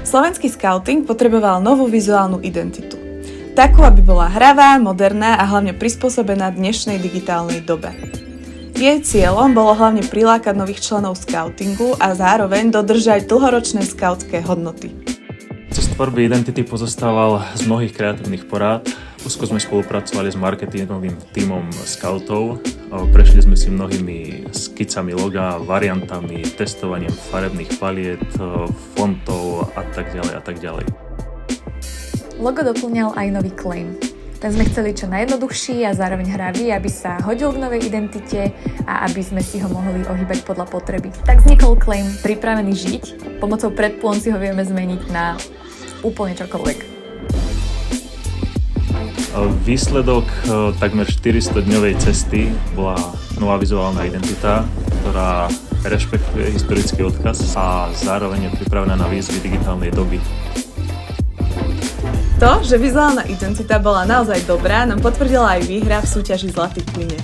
Slovenský skauting potreboval novú vizuálnu identitu. Takú, aby bola hravá, moderná a hlavne prispôsobená dnešnej digitálnej dobe. Jej cieľom bolo hlavne prilákať nových členov skautingu a zároveň dodržať dlhoročné skautské hodnoty. Proces tvorby identity pozostával z mnohých kreatívnych porád. Úzko sme spolupracovali s marketingovým tímom skautov. Prešli sme si mnohými skicami loga, variantami, testovaním farebných paliet, fontov a tak ďalej a tak ďalej. Logo doplňal aj nový claim. Ten sme chceli čo najjednoduchší a zároveň hravý, aby sa hodil k novej identite a aby sme si ho mohli ohýbať podľa potreby. Tak vznikol claim Pripravený žiť. Pomocou predplon si ho vieme zmeniť na úplne čokoľvek. Výsledok takmer 400-dňovej cesty bola nová vizuálna identita, ktorá rešpektuje historický odkaz a zároveň je pripravená na výzvy digitálnej doby. To, že vizuálna identita bola naozaj dobrá, nám potvrdila aj výhra v súťaži Zlatý klinec.